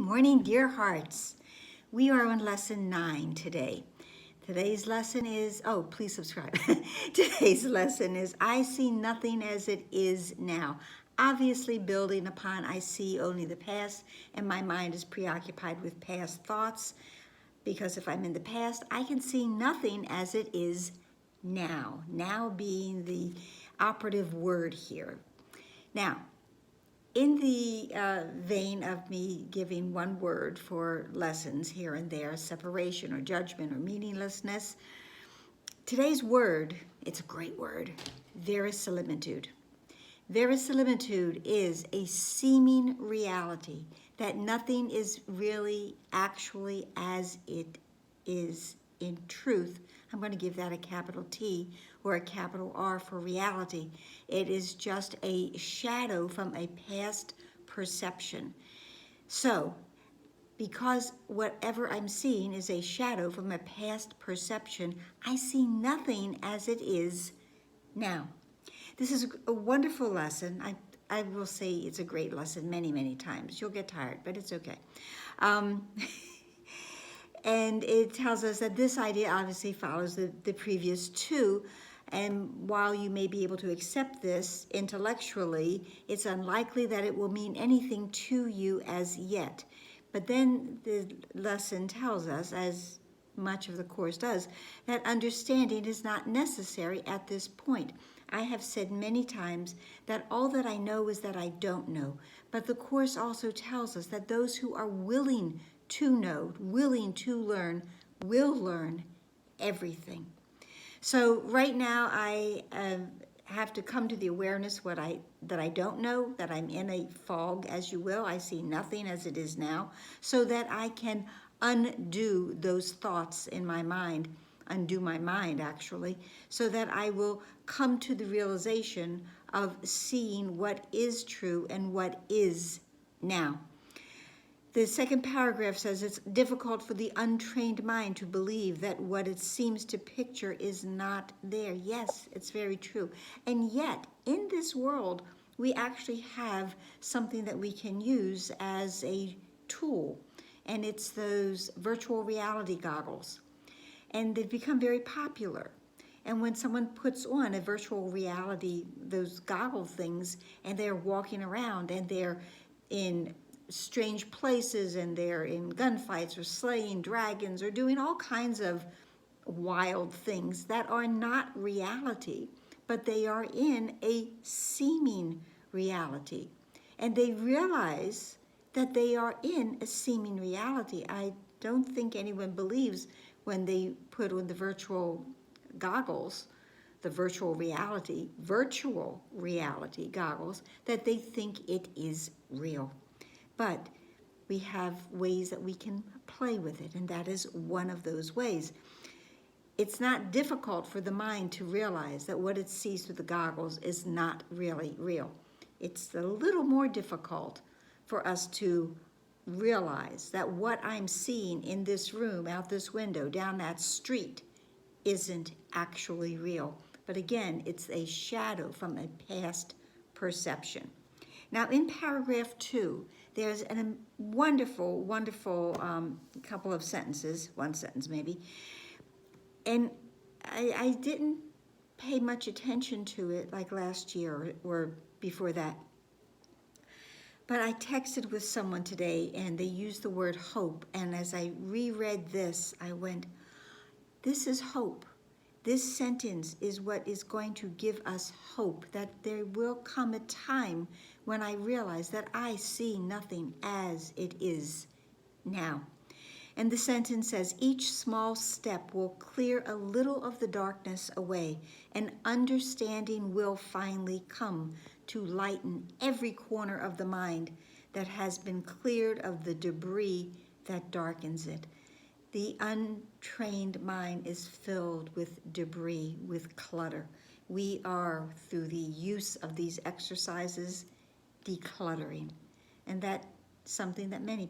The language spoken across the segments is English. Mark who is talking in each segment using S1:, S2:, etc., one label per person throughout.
S1: morning, dear hearts. We are on lesson 9 today. Today's lesson is, please subscribe. Today's lesson is, I see nothing as it is now. Obviously building upon, I see only the past, and my mind is preoccupied with past thoughts, because if I'm in the past, I can see nothing as it is now. Now being the operative word here. Now, in the vein of me giving one word for lessons here and there, separation or judgment or meaninglessness, today's word, it's a great word, verisimilitude. Verisimilitude is a seeming reality that nothing is really actually as it is in truth. I'm going to give that a capital T or a capital R for reality. It is just a shadow from a past perception. So, because whatever I'm seeing is a shadow from a past perception, I see nothing as it is now. This is a wonderful lesson. I will say it's a great lesson many, many times. You'll get tired, but it's okay. And it tells us that this idea obviously follows the previous two. And while you may be able to accept this intellectually, it's unlikely that it will mean anything to you as yet. But then the lesson tells us, as much of the Course does, that understanding is not necessary at this point. I have said many times that all that I know is that I don't know. But the Course also tells us that those who are willing to know, willing to learn, will learn everything. So right now I have to come to the awareness that I don't know, that I'm in a fog, as you will. I see nothing as it is now, so that I can undo those thoughts in my mind, undo my mind actually, so that I will come to the realization of seeing what is true and what is now. The second paragraph says it's difficult for the untrained mind to believe that what it seems to picture is not there. Yes, it's very true. And yet, in this world, we actually have something that we can use as a tool, and it's those virtual reality goggles. And they've become very popular. And when someone puts on a virtual reality, those goggle things, and they're walking around and they're in strange places and they're in gunfights or slaying dragons or doing all kinds of wild things that are not reality, but they are in a seeming reality. And they realize that they are in a seeming reality. I don't think anyone believes when they put on the virtual goggles, the virtual reality goggles, that they think it is real. But we have ways that we can play with it, and that is one of those ways. It's not difficult for the mind to realize that what it sees through the goggles is not really real. It's a little more difficult for us to realize that what I'm seeing in this room, out this window, down that street, isn't actually real. But again, it's a shadow from a past perception. Now in paragraph 2, there's a wonderful, wonderful couple of sentences, one sentence maybe, and I didn't pay much attention to it like last year or before that. But I texted with someone today and they used the word hope, and as I reread this, I went, this is hope. This sentence is what is going to give us hope, that there will come a time when I realize that I see nothing as it is now. And the sentence says, each small step will clear a little of the darkness away, and understanding will finally come to lighten every corner of the mind that has been cleared of the debris that darkens it. The untrained mind is filled with debris, with clutter. We are, through the use of these exercises, decluttering. And that's something that many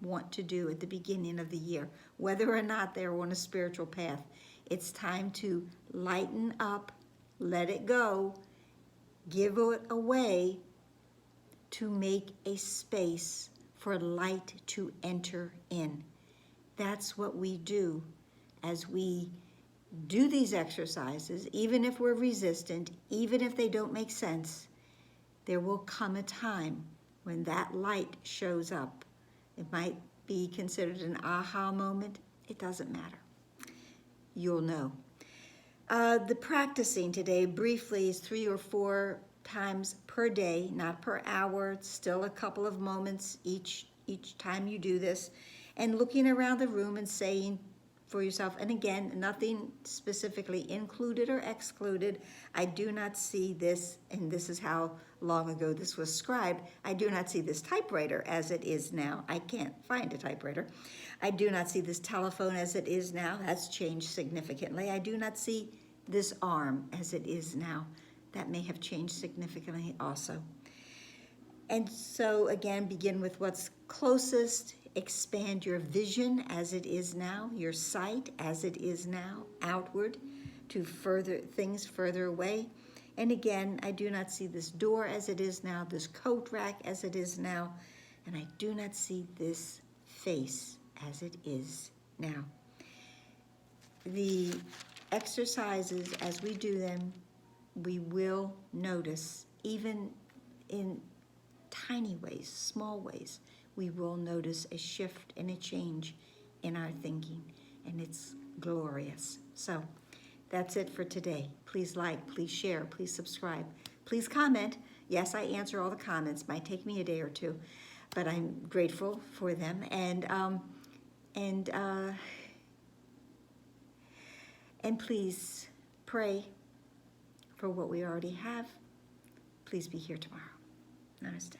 S1: want to do at the beginning of the year, whether or not they're on a spiritual path. It's time to lighten up, let it go, give it away, to make a space for light to enter in. That's what we do as we do these exercises. Even if we're resistant, even if they don't make sense, there will come a time when that light shows up. It might be considered an aha moment. It doesn't matter. You'll know. The practicing today briefly is 3 or 4 times per day, not per hour. It's still a couple of moments each time you do this. And looking around the room and saying for yourself, and again, nothing specifically included or excluded. I do not see this, and this is how long ago this was scribed. I do not see this typewriter as it is now. I can't find a typewriter. I do not see this telephone as it is now. That's changed significantly. I do not see this arm as it is now. That may have changed significantly also. And so again, begin with what's closest. Expand your vision as it is now, your sight as it is now, outward to further things further away. And again, I do not see this door as it is now, this coat rack as it is now, and I do not see this face as it is now. The exercises, as we do them, we will notice, even in tiny ways, small ways, we will notice a shift and a change in our thinking, and it's glorious. So that's it for today. Please like, please share, please subscribe, please comment. Yes, I answer all the comments. Might take me a day or two, but I'm grateful for them. And please pray for what we already have. Please be here tomorrow. Namaste.